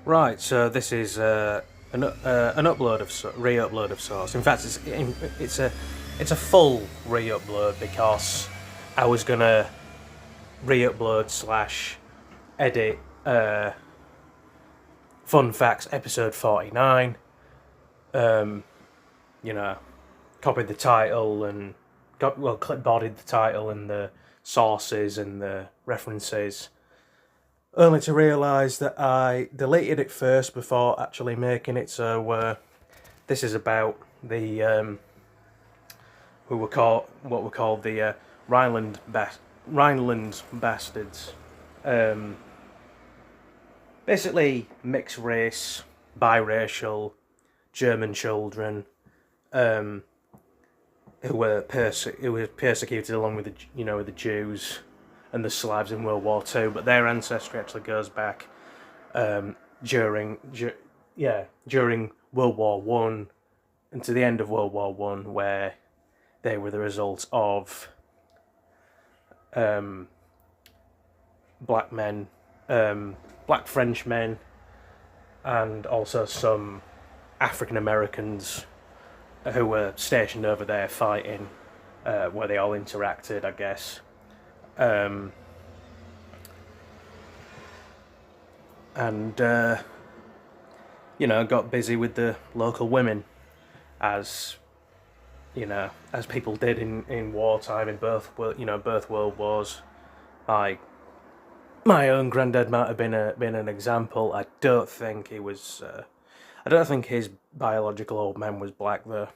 Right, so this is an upload of re-upload of sorts. In fact, it's a full re-upload because I was gonna re-upload slash edit Fun Facts episode 49. Um, you know, copied the title and clipboarded the title and the sources and the references, only to realise that I deleted it first before actually making it. So this is about the what were called the Rhineland bastards. Um, Basically, mixed race, biracial German children um, who were persecuted along with the Jews and the Slavs in World War Two, but their ancestry actually goes back during World War One and to the end of World War One, where they were the result of black men, black French men, and also some African Americans who were stationed over there fighting, where they all interacted, I guess. Um, and got busy with the local women, as as people did in wartime, in both world wars. Like, my own granddad might have been an example. I don't think he was. I don't think his biological old man was black though.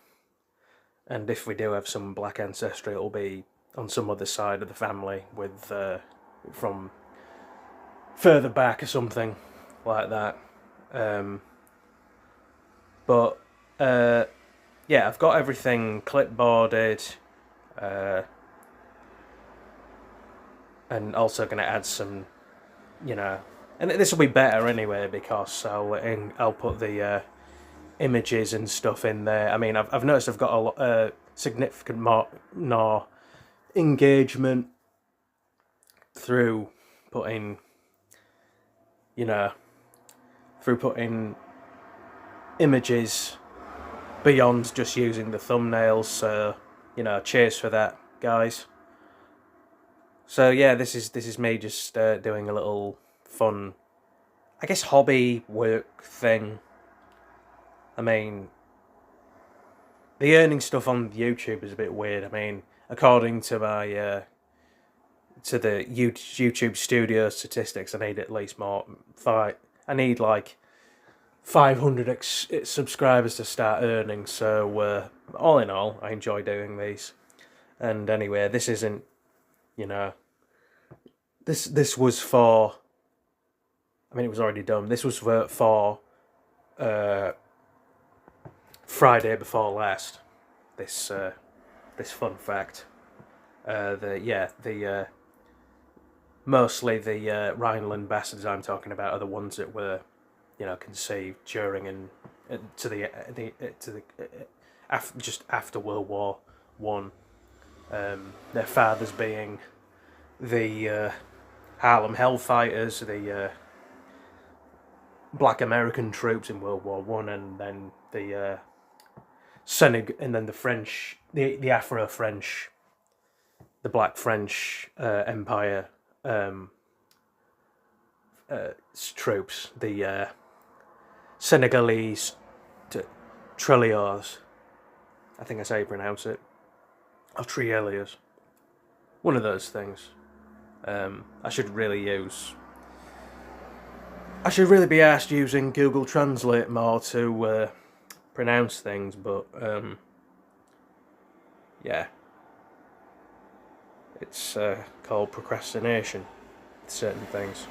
And if we do have some black ancestry, it'll be on some other side of the family with from further back or something like that. But yeah, I've got everything clipboarded, and also going to add some, and this will be better anyway because I'll put the images and stuff in there. I mean, I've noticed I've got a lot, significant more engagement through putting, images beyond just using the thumbnails. So, cheers for that, guys. So yeah, this is me just doing a little fun, I guess, hobby work thing. I mean, the earning stuff on YouTube is a bit weird. I mean, according to my to the YouTube studio statistics, I need at least I need like 500 subscribers to start earning. So all in all, I enjoy doing these. And anyway, this isn't, this was for. I mean, it was already done. This was for Friday before last. This fun fact. Mostly the Rhineland bastards I'm talking about are the ones that were, conceived during and just after World War One. Their fathers being the Harlem Hellfighters, the Black American troops in World War One, and then the and then the French, the Afro-French, the Black French Empire troops, the Senegalese Trilliers, I think that's how you pronounce it, or Trieliers, one of those things. I should really be asked using Google Translate more to pronounce things, but yeah, it's called procrastination. Certain things.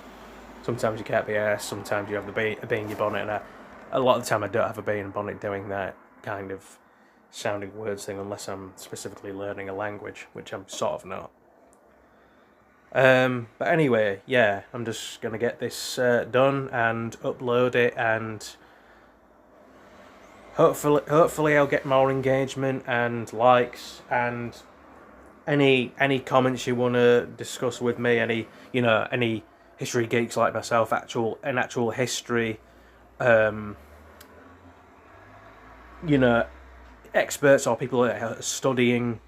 Sometimes you can't be asked. Sometimes you have a bee in your bonnet, and a lot of the time I don't have a bee in a bonnet doing that kind of sounding words thing, unless I'm specifically learning a language, which I'm sort of not. But anyway, yeah, I'm just gonna get this done and upload it, and hopefully I'll get more engagement and likes, and any comments you want to discuss with me, any history geeks like myself, actual history you know, experts or people that are studying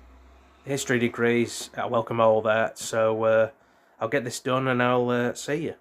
history degrees. I welcome all that. So I'll get this done and I'll see you.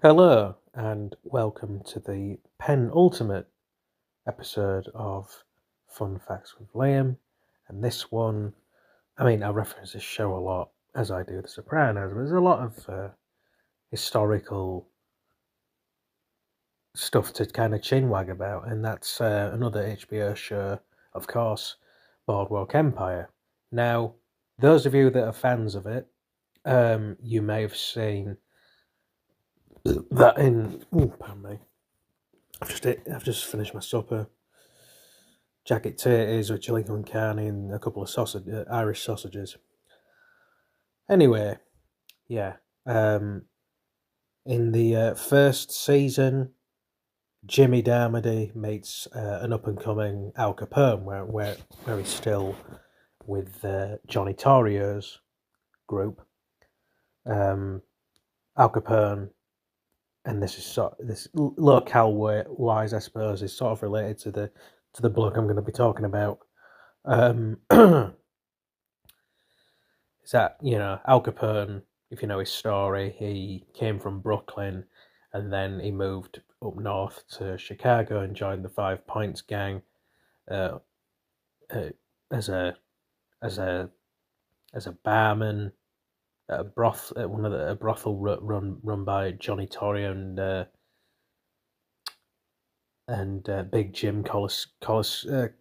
Hello and welcome to the penultimate episode of Fun Facts with Liam. And this one, I mean, I reference this show a lot, as I do The Sopranos, but there's a lot of historical stuff to kind of chinwag about, and that's another HBO show, of course, Boardwalk Empire. Now, those of you that are fans of it, you may have seen that in... pardon me. I've just finished my supper. Jacket taters with chili con carne and a couple of Irish sausages. Anyway, yeah. In the first season, Jimmy Darmody meets an up-and-coming Al Capone, where he's still with Johnny Torrio's group. Al Capone, and this locale-wise, I suppose, is sort of related to the bloke I'm going to be talking about. Is that, Al Capone, if you know his story, he came from Brooklyn, and then he moved up north to Chicago and joined the 5 Points gang as a barman at a brothel run by Johnny Torrio and Big Jim Colosimo,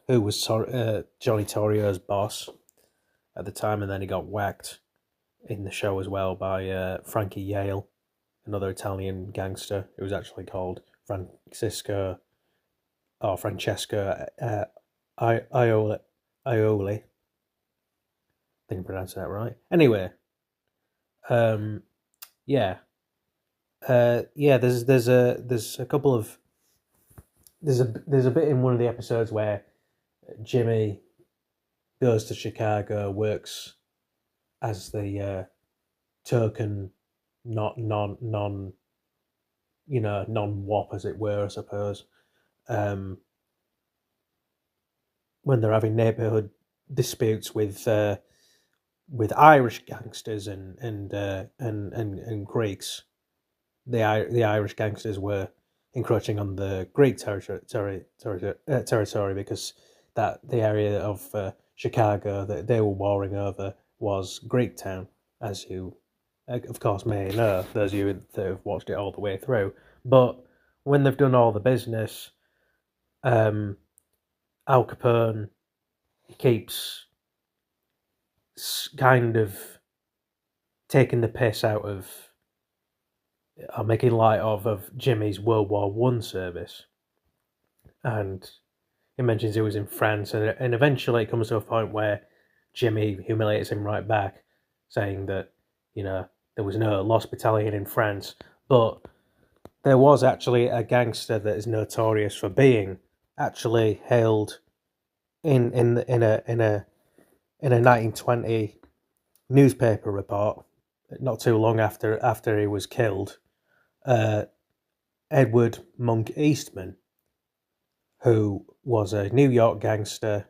who was Johnny Torrio's boss at the time, and then he got whacked in the show as well by Frankie Yale, another Italian gangster who was actually called Francesco Aioli. I think I'm pronouncing that right. Anyway, there's a couple of there's a bit in one of the episodes where Jimmy goes to Chicago, works as the token non-wop, as it were, I suppose. When they're having neighborhood disputes with Irish gangsters and Greeks, the Irish gangsters were encroaching on the Greek territory because that the area of Chicago that they were warring over was Greektown, as you of course may know, those of you that have watched it all the way through. But when they've done all the business, Al Capone keeps kind of taking the piss out of, or making light of Jimmy's World War I service. And he mentions he was in France, and eventually it comes to a point where Jimmy humiliates him right back, saying that, there was no lost battalion in France, but there was actually a gangster that is notorious for being actually held in a in a 1920 newspaper report, not too long after he was killed, Edward Monk Eastman, who was a New York gangster,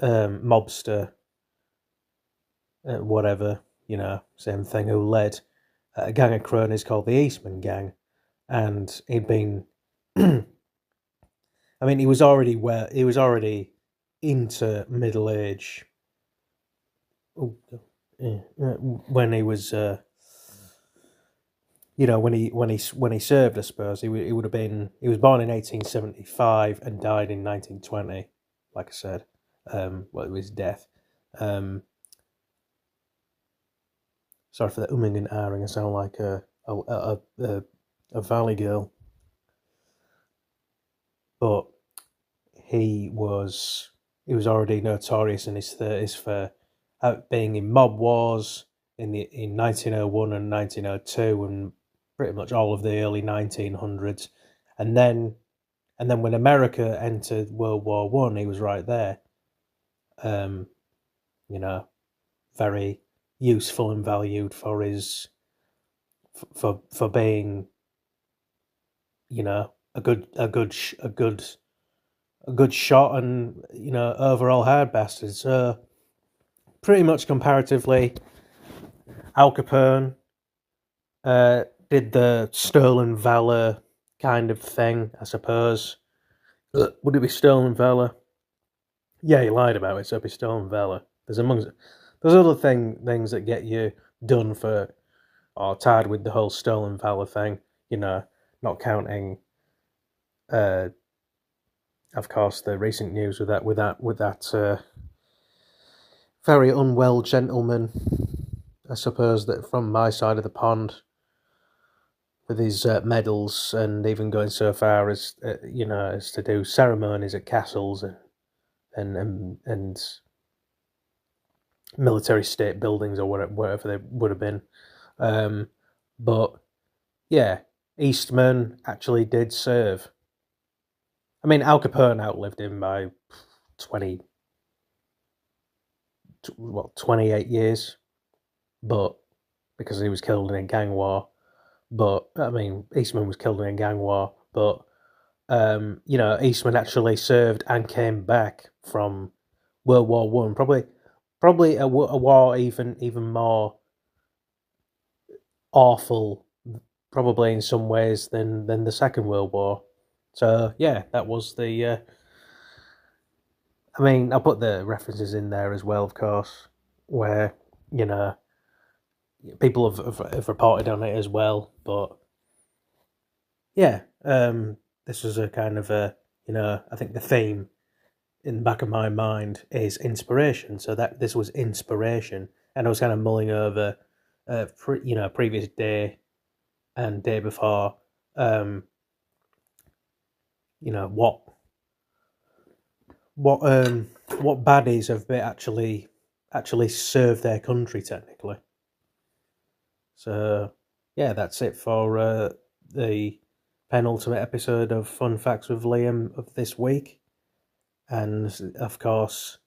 mobster, whatever, same thing, who led a gang of cronies called the Eastman Gang. And he'd been, I mean, he was already into middle age when he was, when he served, I suppose. He would have been. He was born in 1875 and died in 1920. Like I said, it was death. Sorry for the umming and ahhing. I sound like a valley girl. But he was already notorious in his 30s for being in mob wars in 1901 and 1902 and pretty much all of the early 1900s, and then when America entered World War One, he was right there. Very useful and valued for his for being, a good shot and overall hard bastard. So pretty much comparatively, Al Capone did the stolen valor kind of thing, I suppose. Would it be stolen valor? Yeah, he lied about it, so it'd be stolen valor. There's other things that get you done for or tied with the whole stolen valor thing. Not counting, of course, the recent news with that very unwell gentleman, I suppose, that from my side of the pond, with his medals, and even going so far as as to do ceremonies at castles and military state buildings or whatever they would have been. But yeah, Eastman actually did serve. I mean, Al Capone outlived him by 28 years, but because he was killed in a gang war. But I mean, Eastman was killed in a gang war, but Eastman actually served and came back from World War One. Probably a war even more awful, probably in some ways than the Second World War. So yeah, that was the. I mean, I'll put the references in there as well, of course, where people have reported on it as well. But yeah, this was a kind of a I think the theme in the back of my mind is inspiration. So that this was inspiration, and I was kind of mulling over, previous day and day before, what baddies have actually served their country technically. So yeah, that's it for the penultimate episode of Fun Facts with Liam of this week. And of course,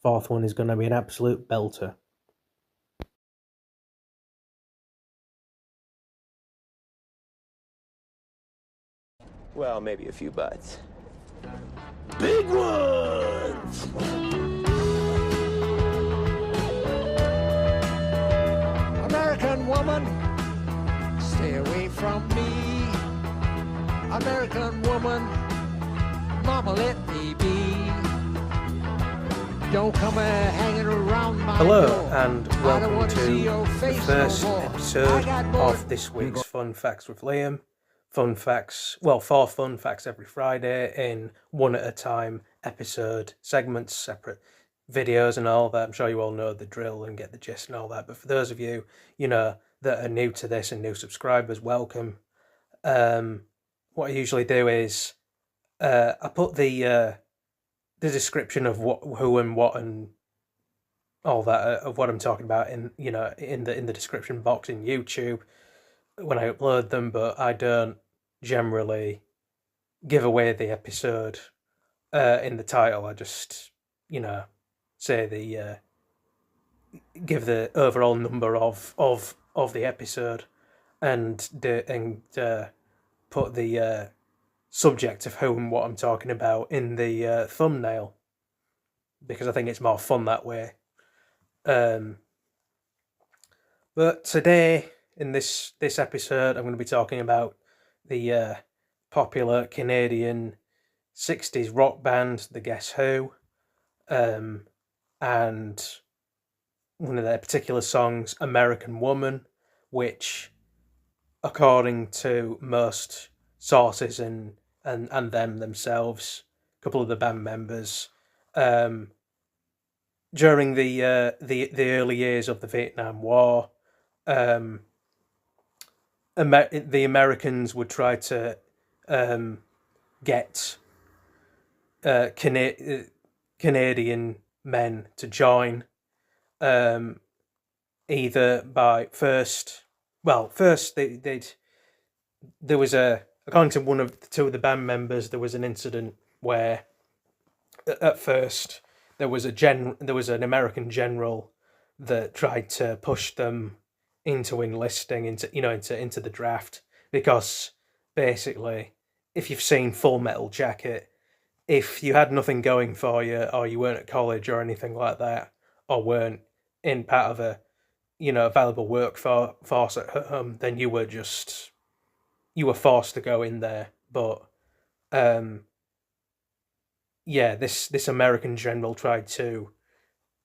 fourth one is going to be an absolute belter. Well, maybe a few buts. Big ones! American woman, stay away from me. American woman, mama, let me be. Don't come hanging around my Hello, door. and welcome to the first episode of this week's Fun Facts with Liam. Fun facts, well, 4 fun facts every Friday in one at a time episode segments, separate videos and all that. I'm sure you all know the drill and get the gist and all that. But for those of you, that are new to this and new subscribers, welcome. What I usually do is I put the description of who and what and all that of what I'm talking about in the description box in YouTube when I upload them, but I don't generally give away the episode in the title. I just say the give the overall number of the episode, and put the subject of who and what I'm talking about in the thumbnail, because I think it's more fun that way. Um, but today, in this episode, I'm going to be talking about the popular Canadian '60s rock band, the Guess Who, and one of their particular songs, "American Woman," which, according to most sources and them themselves, a couple of the band members, um, during the early years of the Vietnam War, um, the Americans would try to get Canadian men to join, um, either by first they'd there was a according to one of the two of the band members, there was an incident where at first there was an American general that tried to push them into enlisting into the draft, because basically, if you've seen Full Metal Jacket, if you had nothing going for you, or you weren't at college or anything like that, or weren't in part of a available workforce at home, then you were forced to go in there. But um, yeah, this American general tried to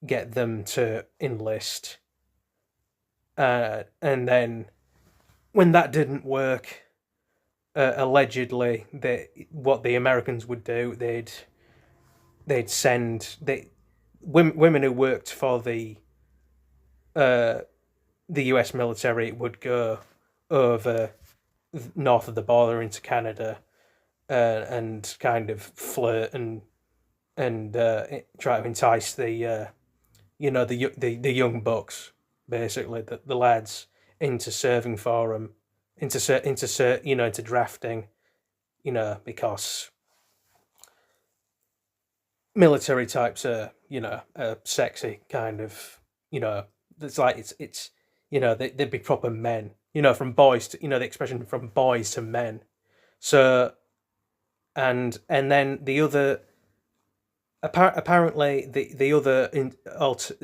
get them to enlist, and then when that didn't work, allegedly, what the Americans would do, they'd send women who worked for uh, the U.S. military would go over north of the border into Canada, and kind of flirt and try to entice the young bucks, basically the lads, into serving for them, into drafting, because military types are sexy kind of, it's like it's they'd be proper men, from boys to, the expression from boys to men. So and then the other, apparently the other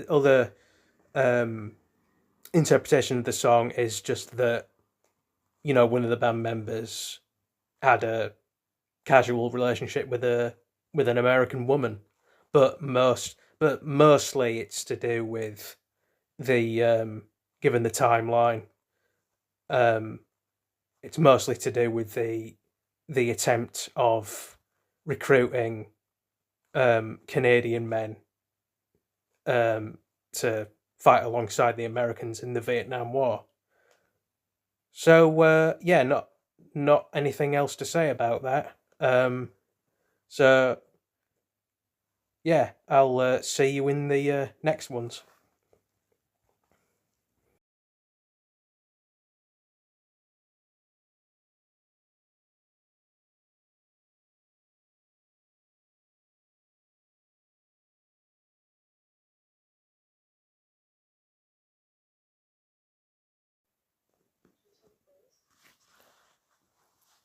other um interpretation of the song is just that, one of the band members had a casual relationship with an American woman, but mostly it's to do with the given the timeline, um it's mostly to do with the attempt of recruiting Canadian men to fight alongside the Americans in the Vietnam War. So yeah, not anything else to say about that. So yeah, I'll see you in the next ones.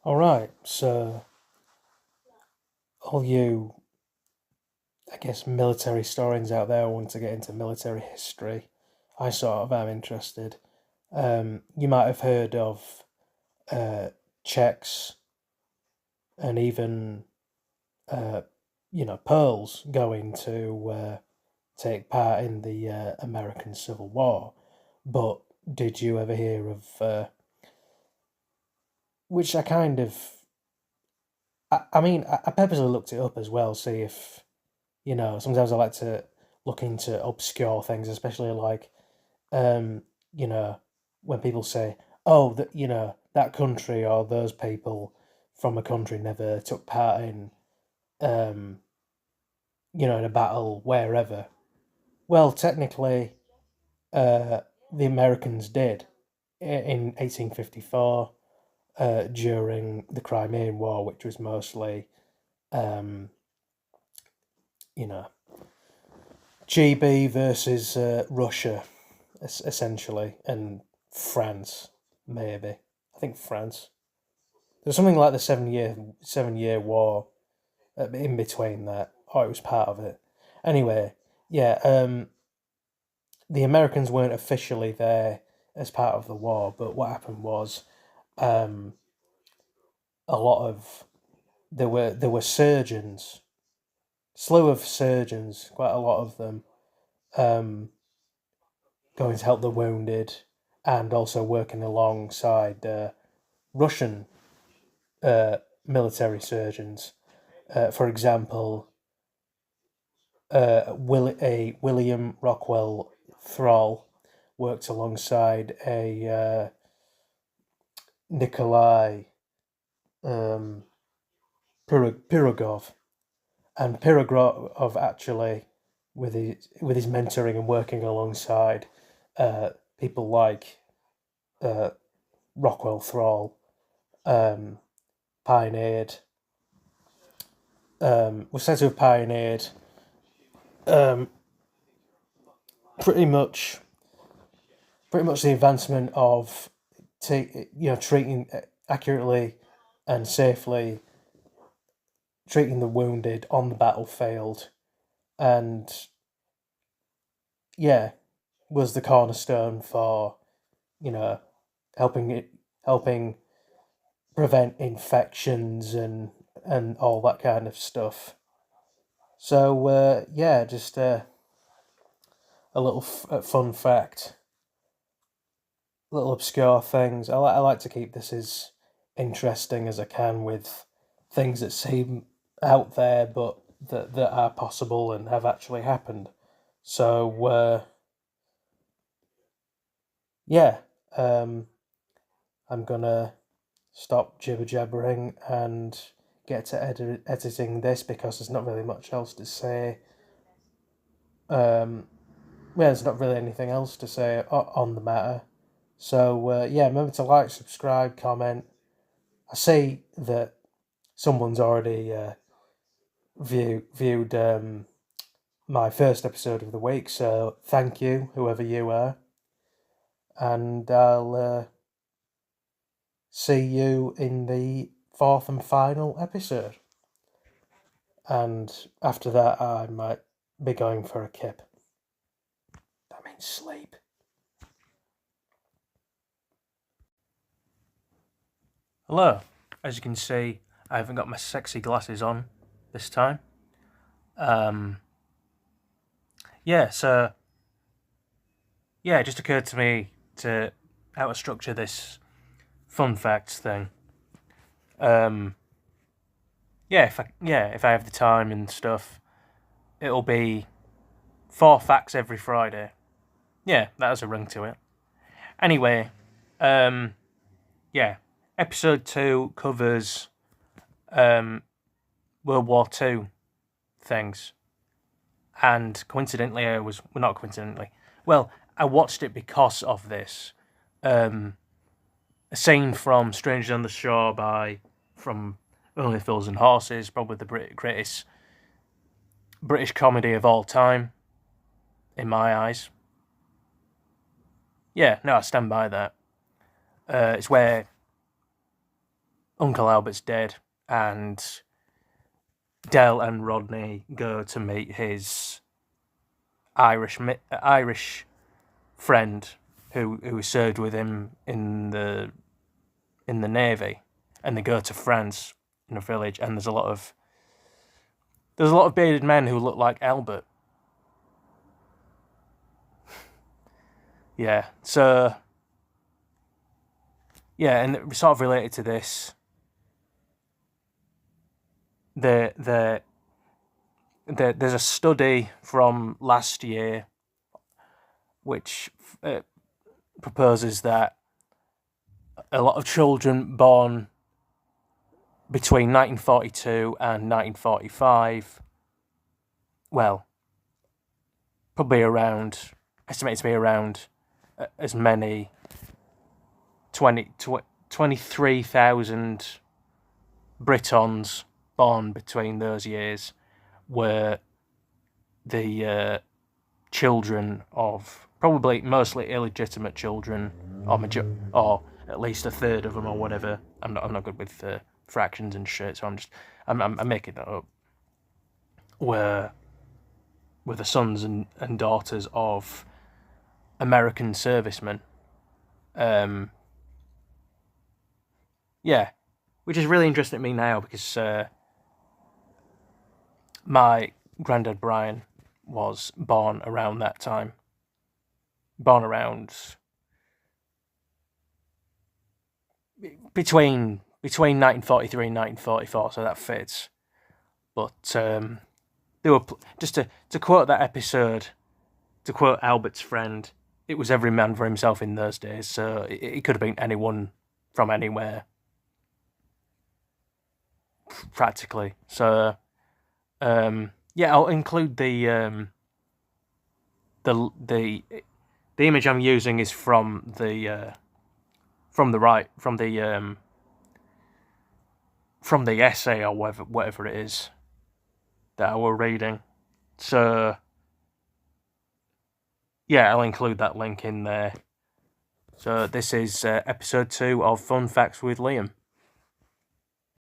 All right, so all you, I guess, military historians out there want to get into military history, I sort of am interested. You might have heard of uh, Czechs and even Pearls going to take part in the American Civil War. But did you ever hear of which I kind of, I mean, I purposely looked it up as well, see if, sometimes I like to look into obscure things, especially like, um, you know, when people say, oh, that, that country or those people from a country never took part in, um, in a battle wherever. Well, technically, the Americans did in 1854, during the Crimean War, which was mostly, um, you know, GB versus Russia, essentially, and France, maybe. I think France. There's something like the 7 year war in between that. Oh, it was part of it. Anyway, yeah. The Americans weren't officially there as part of the war, but what happened was, um, a lot of there were surgeons, slew of surgeons, quite a lot of them, um, going to help the wounded, and also working alongside Russian military surgeons. For example, William Rockwell Thrall worked alongside a Nikolai um, Pirogov, and Pirogov actually, with his mentoring and working alongside people like uh, Rockwell Thrall, um, pioneered was said to have pioneered um, pretty much the advancement of treating accurately and safely, treating the wounded on the battlefield, and yeah, was the cornerstone for helping prevent infections and all that kind of stuff. So yeah, just a little fun fact, little obscure things. I like to keep this as interesting as I can with things that seem out there, but that are possible and have actually happened. So yeah, I'm gonna stop jibber jabbering and get to editing this, because there's not really much else to say. There's not really anything else to say on the matter. So yeah, remember to like, subscribe, comment. I see that someone's already viewed my first episode of the week, so thank you, whoever you are, and I'll see you in the fourth and final episode. And after that, I might be going for a kip. That means sleep. Hello. As you can see, I haven't got my sexy glasses on this time. Yeah, so yeah, it just occurred to me to how to structure this fun facts thing. If I have the time and stuff, it'll be 4 facts every Friday. Yeah, that has a ring to it. Anyway, yeah, episode 2 covers World War II things, and coincidentally, I watched it because of this. A scene from Strangers on the Shore from Only Fools and Horses, probably the greatest British comedy of all time, in my eyes. Yeah, no, I stand by that. It's where Uncle Albert's dead, and Del and Rodney go to meet his Irish friend who served with him in the Navy, and they go to France in a village, and there's a lot of bearded men who look like Albert. Yeah, so yeah, and sort of related to this, there's a study from last year which proposes that a lot of children born between 1942 and 1945, well, probably estimated to be around as many 23,000 Britons born between those years were the children of probably mostly illegitimate children, or at least a third of them, or whatever. I'm not good with fractions and shit, so I'm making that up. Were the sons and daughters of American servicemen. Yeah, which is really interesting to me now because my granddad Brian was born around that time. Born around between 1943 and 1944, so that fits. But they were just to quote that episode, to quote Albert's friend, it was every man for himself in those days. So it could have been anyone from anywhere, practically. So yeah, I'll include the image I'm using is from the essay or whatever it is that I were reading. So yeah, I'll include that link in there. So this is episode 2 of Fun Facts with Liam.